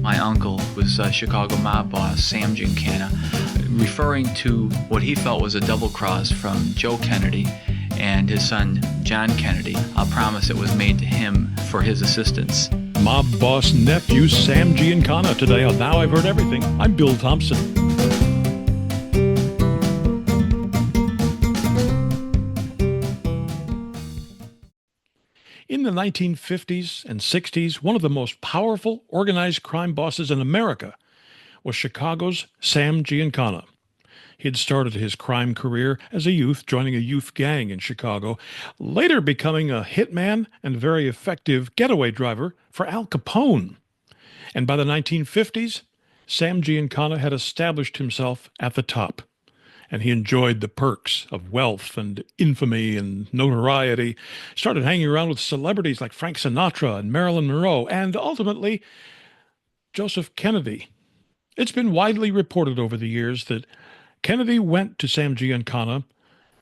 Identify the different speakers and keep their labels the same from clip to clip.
Speaker 1: My uncle was Chicago mob boss Sam Giancana, referring to what he felt was a double cross from Joe Kennedy and his son John Kennedy, a promise that was made to him for his assistance.
Speaker 2: Mob boss nephew Sam Giancana today on Now I've Heard Everything. I'm Bill Thompson. In the 1950s and 60s, one of the most powerful organized crime bosses in America was Chicago's Sam Giancana. He had started his crime career as a youth, joining a youth gang in Chicago, later becoming a hitman and very effective getaway driver for Al Capone. And by the 1950s, Sam Giancana had established himself at the top, and he enjoyed the perks of wealth and infamy and notoriety, started hanging around with celebrities like Frank Sinatra and Marilyn Monroe, and ultimately, Joseph Kennedy. It's been widely reported over the years that Kennedy went to Sam Giancana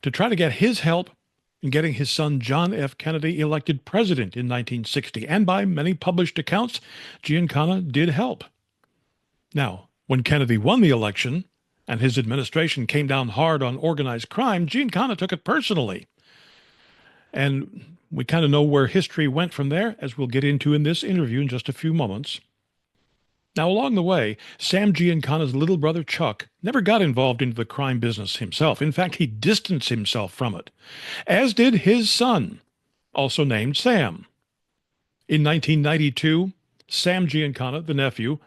Speaker 2: to try to get his help in getting his son John F. Kennedy elected president in 1960, and by many published accounts, Giancana did help. Now, when Kennedy won the election, and his administration came down hard on organized crime, Giancana took it personally. And we kind of know where history went from there, as we'll get into in this interview in just a few moments. Now, along the way, Sam Giancana's little brother Chuck never got involved into the crime business himself. In fact, he distanced himself from it, as did his son, also named Sam. In 1992, Sam Giancana, the nephew,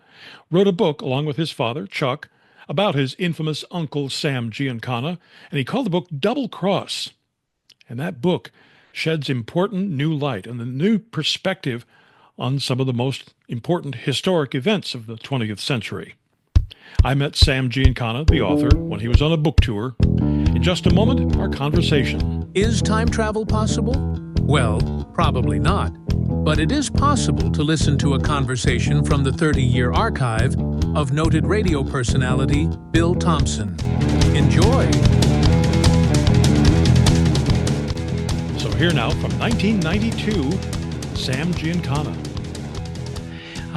Speaker 2: wrote a book along with his father, Chuck, about his infamous uncle Sam Giancana, and he called the book Double Cross. And that book sheds important new light and a new perspective on some of the most important historic events of the 20th century. I met Sam Giancana, the author, when he was on a book tour. In just a moment, our conversation.
Speaker 3: Is time travel possible? Well, probably not. But it is possible to listen to a conversation from the 30-year archive of noted radio personality Bill Thompson. Enjoy!
Speaker 2: So here now, from 1992, Sam Giancana.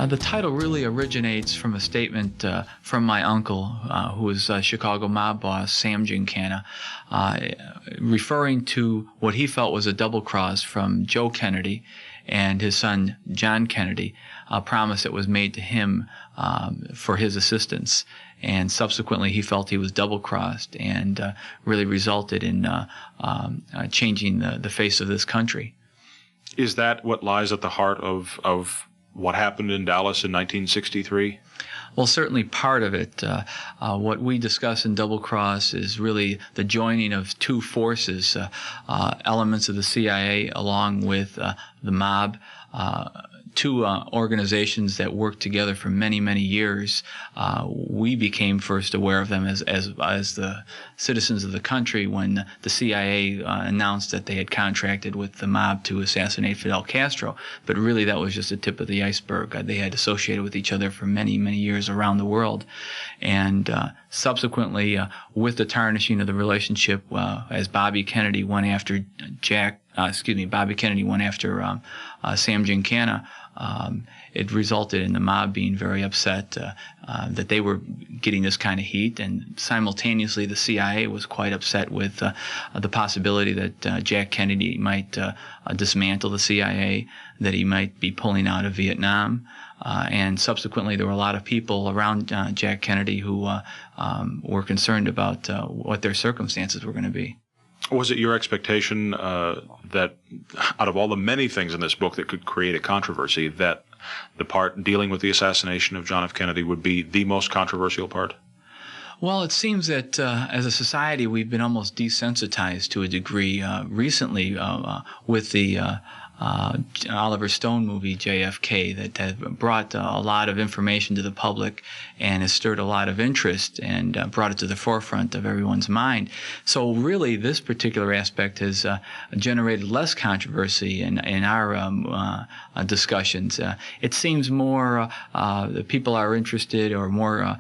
Speaker 1: The title really originates from a statement from my uncle, who was Chicago mob boss Sam Giancana, referring to what he felt was a double cross from Joe Kennedy and his son John Kennedy, a promise that was made to him for his assistance. And subsequently, he felt he was double-crossed and really resulted in changing the face of this country.
Speaker 4: Is that what lies at the heart of what happened in Dallas in 1963?
Speaker 1: Well, certainly part of it. What we discuss in Double Cross is really the joining of two forces, elements of the CIA along with the mob, two organizations that worked together for many, many years. We became first aware of them as the citizens of the country when the CIA announced that they had contracted with the mob to assassinate Fidel Castro. But really, that was just the tip of the iceberg. They had associated with each other for many, many years around the world. And subsequently, with the tarnishing of the relationship, as Bobby Kennedy went after Bobby Kennedy went after Sam Giancana, it resulted in the mob being very upset that they were getting this kind of heat, and simultaneously the CIA was quite upset with the possibility that Jack Kennedy might dismantle the CIA, that he might be pulling out of Vietnam, and subsequently there were a lot of people around Jack Kennedy who were concerned about what their circumstances were going to be.
Speaker 4: Was it your expectation that out of all the many things in this book that could create a controversy, that the part dealing with the assassination of John F. Kennedy would be the most controversial part?
Speaker 1: Well, it seems that as a society we've been almost desensitized to a degree recently with the Oliver Stone movie JFK that has brought a lot of information to the public and has stirred a lot of interest and brought it to the forefront of everyone's mind. So really this particular aspect has generated less controversy in our discussions. It seems more that people are interested or more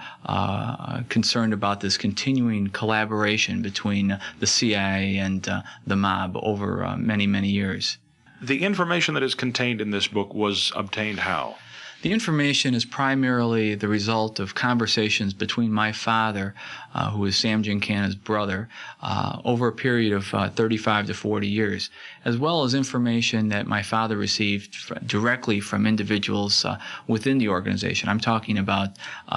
Speaker 1: concerned about this continuing collaboration between the CIA and the mob over many, many years.
Speaker 4: The information that is contained in this book was obtained how?
Speaker 1: The information is primarily the result of conversations between my father, who is Sam Giancana's brother, over a period of 35 to 40 years, as well as information that my father received directly from individuals within the organization. I'm talking about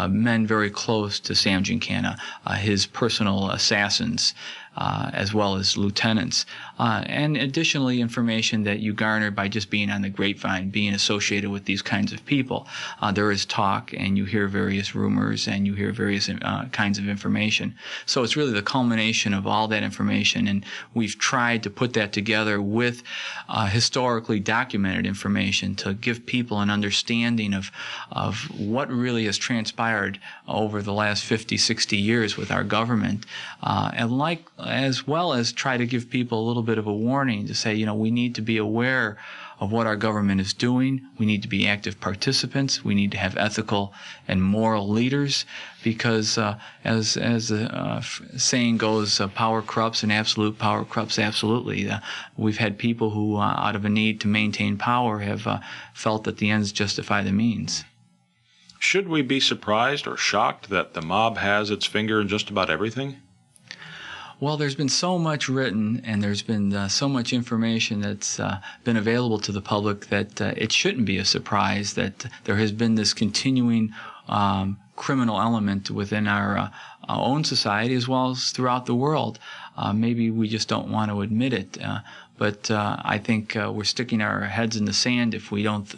Speaker 1: men very close to Sam Giancana, his personal assassins, as well as lieutenants, and additionally information that you garner by just being on the grapevine, being associated with these kinds of people. There is talk, and you hear various rumors, and you hear various kinds of information. So it's really the culmination of all that information, and we've tried to put that together with historically documented information to give people an understanding of what really has transpired over the last 50, 60 years with our government, as well as try to give people a little bit of a warning to say, we need to be aware of what our government is doing. We need to be active participants. We need to have ethical and moral leaders, because as the saying goes, power corrupts and absolute power corrupts absolutely. We've had people who, out of a need to maintain power, have felt that the ends justify the means.
Speaker 4: Should we be surprised or shocked that the mob has its finger in just about everything?
Speaker 1: Well, there's been so much written, and there's been so much information that's been available to the public that it shouldn't be a surprise that there has been this continuing criminal element within our own society as well as throughout the world. Maybe we just don't want to admit it, but I think we're sticking our heads in the sand if we don't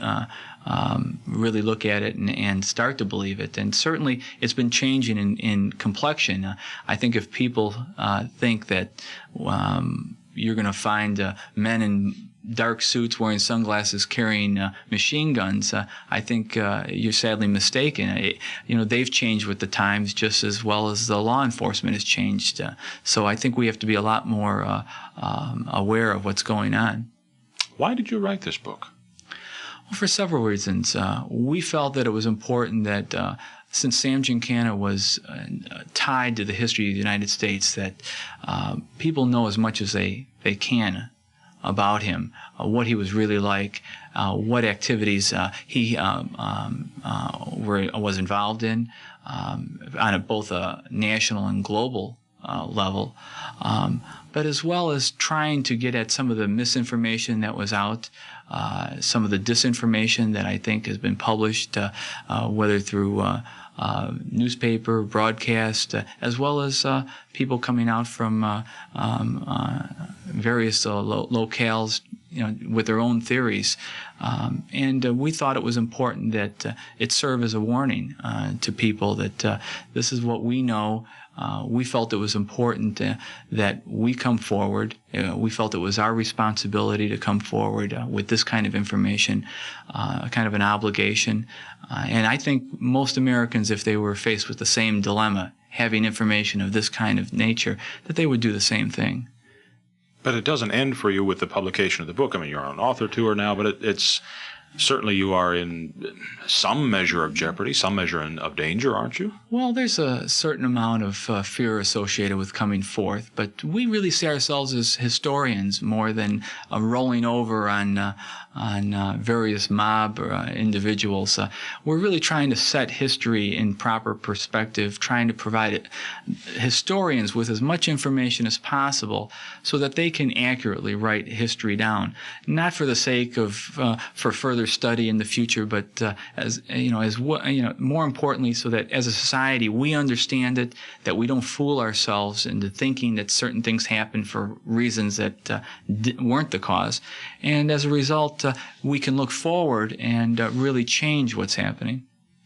Speaker 1: really look at it and start to believe it. And certainly it's been changing in complexion. I think if people think that you're going to find men in dark suits wearing sunglasses carrying machine guns, I think you're sadly mistaken. They've changed with the times just as well as the law enforcement has changed. So I think we have to be a lot more aware of what's going on.
Speaker 4: Why did you write this book?
Speaker 1: Well, for several reasons. We felt that it was important that since Sam Giancana was tied to the history of the United States, that people know as much as they can about him, what he was really like, what activities he was involved in on both a national and global level, but as well as trying to get at some of the misinformation that was out, some of the disinformation that I think has been published, whether through newspaper, broadcast, as well as people coming out from various locales, with their own theories. And we thought it was important that it serve as a warning to people that this is what we know. We felt it was important that we come forward. We felt it was our responsibility to come forward with this kind of information, kind of an obligation. And I think most Americans, if they were faced with the same dilemma, having information of this kind of nature, that they would do the same thing.
Speaker 4: But it doesn't end for you with the publication of the book. I mean, you're on an author tour now, but it's certainly you are in some measure of jeopardy, some measure of danger, aren't you?
Speaker 1: Well, there's a certain amount of fear associated with coming forth, but we really see ourselves as historians more than rolling over on various mob individuals. We're really trying to set history in proper perspective, trying to provide historians with as much information as possible so that they can accurately write history down, not for the sake of for further study in the future, but more importantly, so that as a society we understand it, that we don't fool ourselves into thinking that certain things happen for reasons that weren't the cause, and as a result, we can look forward and really change what's happening.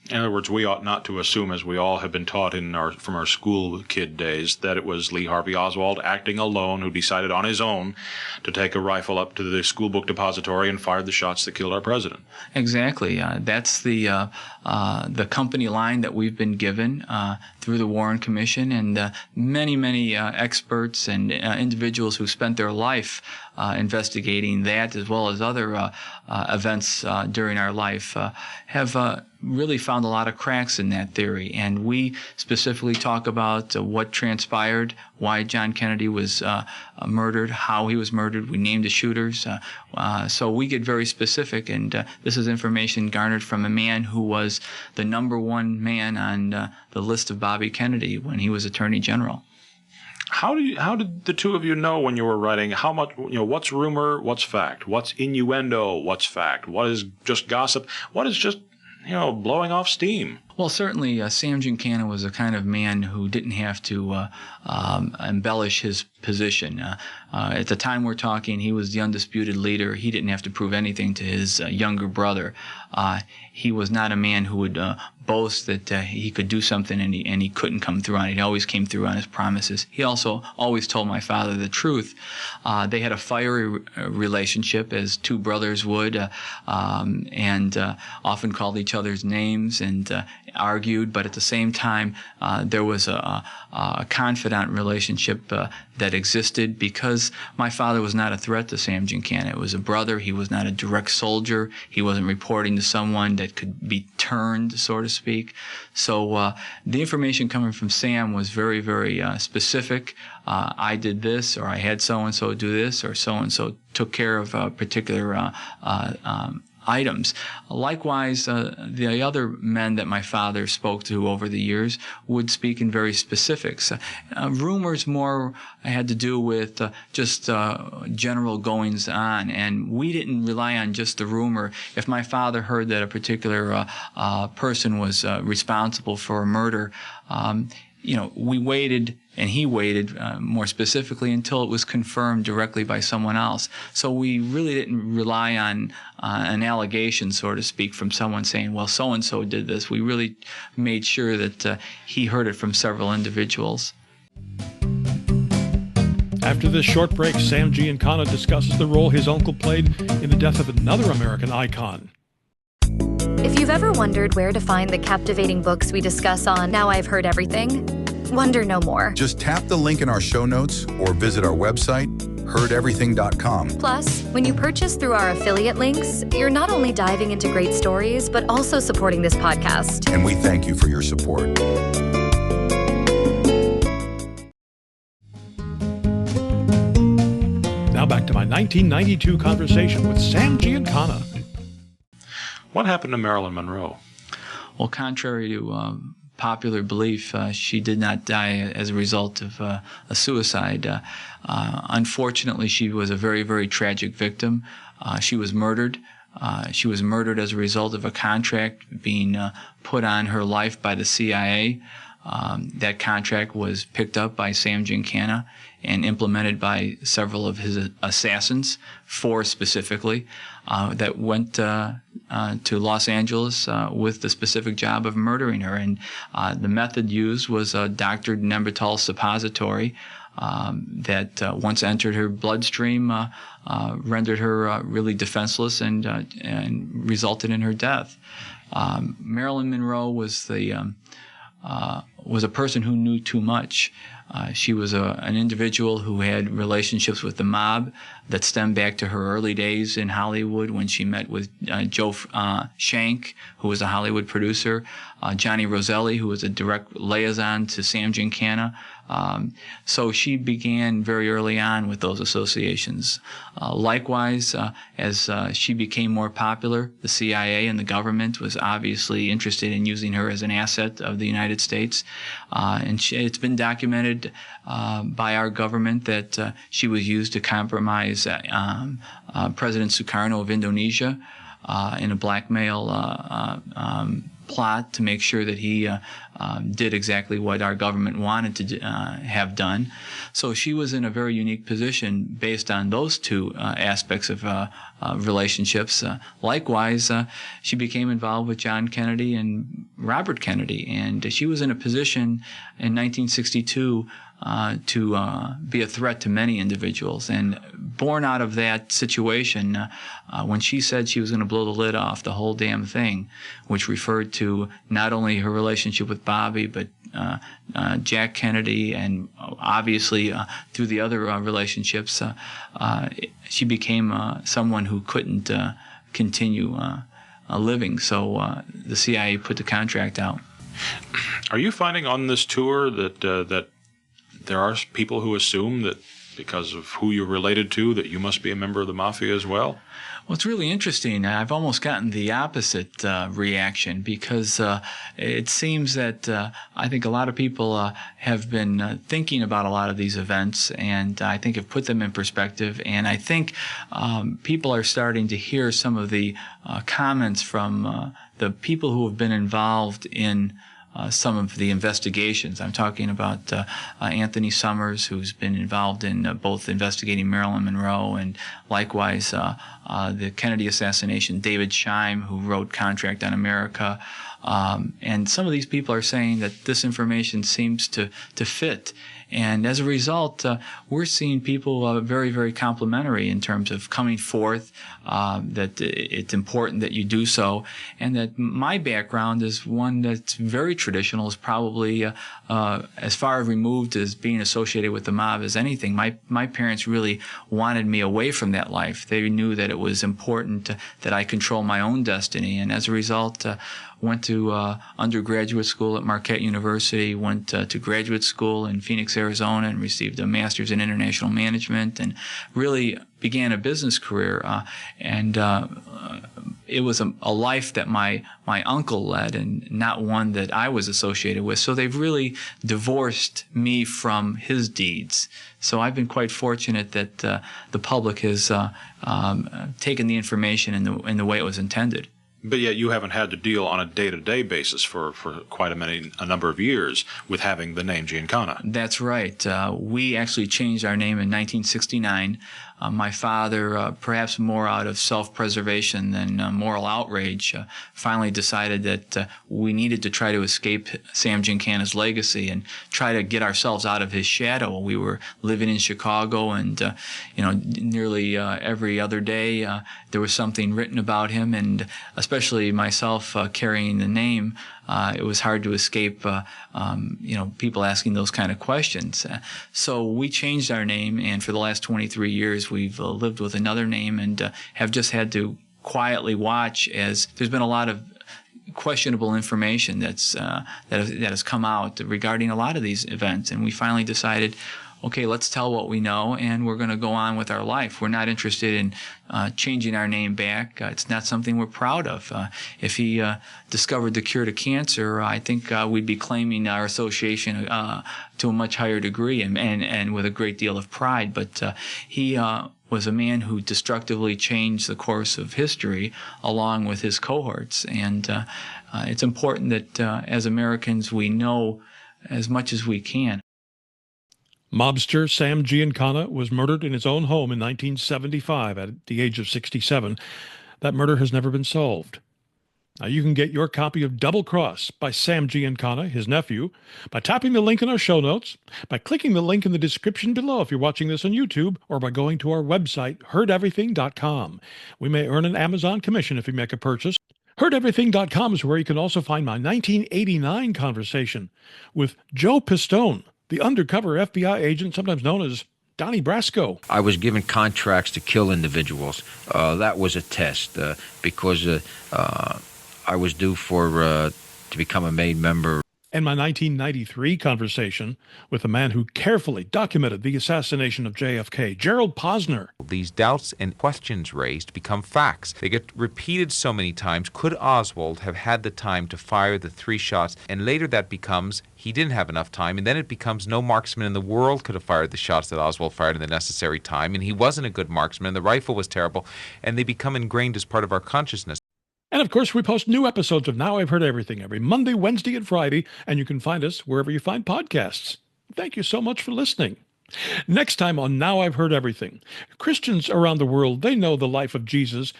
Speaker 4: In other words, we ought not to assume, as we all have been taught from our school kid days, that it was Lee Harvey Oswald acting alone who decided on his own to take a rifle up to the school book depository and fired the shots that killed our president.
Speaker 1: Exactly. That's the company line that we've been given through the Warren Commission, and many experts and individuals who spent their life investigating that as well as other events during our life have really found a lot of cracks in that theory. And we specifically talk about what transpired, why John Kennedy was murdered, how he was murdered. We named the shooters. So we get very specific, and this is information garnered from a man who was the #1 man on the list of Bobby Kennedy when he was Attorney General.
Speaker 4: How did the two of you know when you were writing how much, what's rumor, what's fact, what's innuendo, what's fact, what is just gossip, what is just, blowing off steam?
Speaker 1: Well, certainly Sam Giancana was a kind of man who didn't have to embellish his position. At the time we're talking, he was the undisputed leader. He didn't have to prove anything to his younger brother. He was not a man who would boast that he could do something and he couldn't come through on it. He always came through on his promises. He also always told my father the truth. They had a fiery relationship, as two brothers would, and often called each other's names and argued, but at the same time there was a confidant relationship that existed because my father was not a threat to Sam Giancana. It was a brother. He was not a direct soldier. He wasn't reporting to someone that could be turned, so to speak. So the information coming from Sam was very, very specific. I did this, or I had so-and-so do this, or so-and-so took care of particular items. Likewise, the other men that my father spoke to over the years would speak in very specifics. Rumors more had to do with just general goings on, and we didn't rely on just the rumor. If my father heard that a particular person was responsible for a murder, we waited, and he waited more specifically until it was confirmed directly by someone else. So we really didn't rely on an allegation, so to speak, from someone saying, well, so-and-so did this. We really made sure that he heard it from several individuals.
Speaker 2: After this short break, Sam Giancana discusses the role his uncle played in the death of another American icon.
Speaker 5: If you've ever wondered where to find the captivating books we discuss on Now I've Heard Everything, wonder no more.
Speaker 6: Just tap the link in our show notes or visit our website, heardeverything.com.
Speaker 5: Plus, when you purchase through our affiliate links, you're not only diving into great stories, but also supporting this podcast.
Speaker 6: And we thank you for your support.
Speaker 2: Now back to my 1992 conversation with Sam Giancana.
Speaker 4: What happened to Marilyn Monroe?
Speaker 1: Well, contrary to popular belief, she did not die as a result of a suicide. Unfortunately, she was a very, very tragic victim. She was murdered. She was murdered as a result of a contract being put on her life by the CIA. That contract was picked up by Sam Giancana and implemented by several of his assassins, 4 specifically, that went to Los Angeles with the specific job of murdering her. And the method used was a doctored Nembutal suppository that once entered her bloodstream rendered her really defenseless and resulted in her death. Marilyn Monroe was a person who knew too much. She was an individual who had relationships with the mob that stemmed back to her early days in Hollywood when she met with Joe Shank, who was a Hollywood producer, Johnny Roselli, who was a direct liaison to Sam Giancana. So she began very early on with those associations. Likewise, as she became more popular, the CIA and the government was obviously interested in using her as an asset of the United States. And it's been documented by our government that she was used to compromise President Sukarno of Indonesia in a blackmail plot to make sure that he did exactly what our government wanted to have done. So she was in a very unique position based on those two aspects of relationships. Likewise, she became involved with John Kennedy and Robert Kennedy, and she was in a position in 1962 to be a threat to many individuals. And born out of that situation, when she said she was going to blow the lid off the whole damn thing, which referred to not only her relationship with Bobby, but Jack Kennedy, and obviously through the other relationships, she became someone who couldn't continue living. So the CIA put the contract out.
Speaker 4: Are you finding on this tour that there are people who assume that because of who you're related to that you must be a member of the mafia as well?
Speaker 1: Well, it's really interesting. I've almost gotten the opposite reaction because it seems that I think a lot of people have been thinking about a lot of these events, and I think have put them in perspective. And I think people are starting to hear some of the comments from the people who have been involved in some of the investigations. I'm talking about Anthony Summers, who's been involved in both investigating Marilyn Monroe and likewise the Kennedy assassination. David Scheim, who wrote Contract on America. And some of these people are saying that this information seems to fit. And as a result, we're seeing people very, very complimentary in terms of coming forth, that it's important that you do so, and that my background is one that's very traditional, is probably as far removed as being associated with the mob as anything. My parents really wanted me away from that life. They knew that it was important that I control my own destiny, and as a result, went to undergraduate school at Marquette University, went to graduate school in Phoenix, Arizona, and received a master's in international management, and really began a business career. It was a life that my uncle led, and not one that I was associated with. So they've really divorced me from his deeds. So I've been quite fortunate that the public has taken the information in the way it was intended.
Speaker 4: But yet you haven't had to deal on a day-to-day basis for quite a number of years with having the name Giancana.
Speaker 1: That's right. We actually changed our name in 1969. My father, perhaps more out of self-preservation than moral outrage, finally decided that we needed to try to escape Sam Giancana's legacy and try to get ourselves out of his shadow. We were living in Chicago, and nearly every other day there was something written about him, and especially myself carrying the name, it was hard to escape people asking those kind of questions. So we changed our name, and for the last 23 years we've lived with another name, and have just had to quietly watch as there's been a lot of questionable information that has come out regarding a lot of these events, and we finally decided, okay, let's tell what we know, and we're going to go on with our life. We're not interested in changing our name back. It's not something we're proud of. If he discovered the cure to cancer, I think we'd be claiming our association to a much higher degree and with a great deal of pride. But he was a man who destructively changed the course of history along with his cohorts. And it's important that as Americans we know as much as we can.
Speaker 2: Mobster Sam Giancana was murdered in his own home in 1975 at the age of 67. That murder has never been solved. Now, you can get your copy of Double Cross by Sam Giancana, his nephew, by tapping the link in our show notes, by clicking the link in the description below if you're watching this on YouTube, or by going to our website, heardeverything.com. We may earn an Amazon commission if you make a purchase. Heardeverything.com is where you can also find my 1989 conversation with Joe Pistone, the undercover FBI agent, sometimes known as Donnie Brasco.
Speaker 7: I was given contracts to kill individuals. That was a test because I was due to become a made member.
Speaker 2: And my 1993 conversation with a man who carefully documented the assassination of JFK, Gerald Posner.
Speaker 8: These doubts and questions raised become facts. They get repeated so many times. Could Oswald have had the time to fire the 3 shots? And later that becomes he didn't have enough time, and then it becomes no marksman in the world could have fired the shots that Oswald fired in the necessary time, and he wasn't a good marksman, and the rifle was terrible, and they become ingrained as part of our consciousness.
Speaker 2: And of course, we post new episodes of Now I've Heard Everything every Monday, Wednesday, and Friday, and you can find us wherever you find podcasts. Thank you so much for listening. Next time on Now I've Heard Everything, Christians around the world, they know the life of Jesus.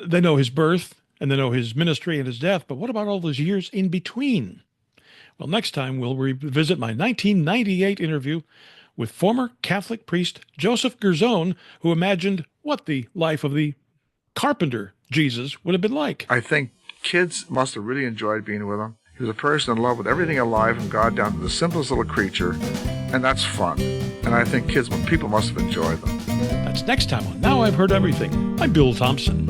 Speaker 2: They know his birth, and they know his ministry and his death, but what about all those years in between? Well, next time we'll revisit my 1998 interview with former Catholic priest Joseph Gerzon, who imagined what the life of the carpenter Jesus would have been like.
Speaker 9: I think kids must have really enjoyed being with him. He was a person in love with everything alive, from God down to the simplest little creature, and that's fun. And I think people must have enjoyed them.
Speaker 2: That's next time on Now I've Heard Everything. I'm Bill Thompson.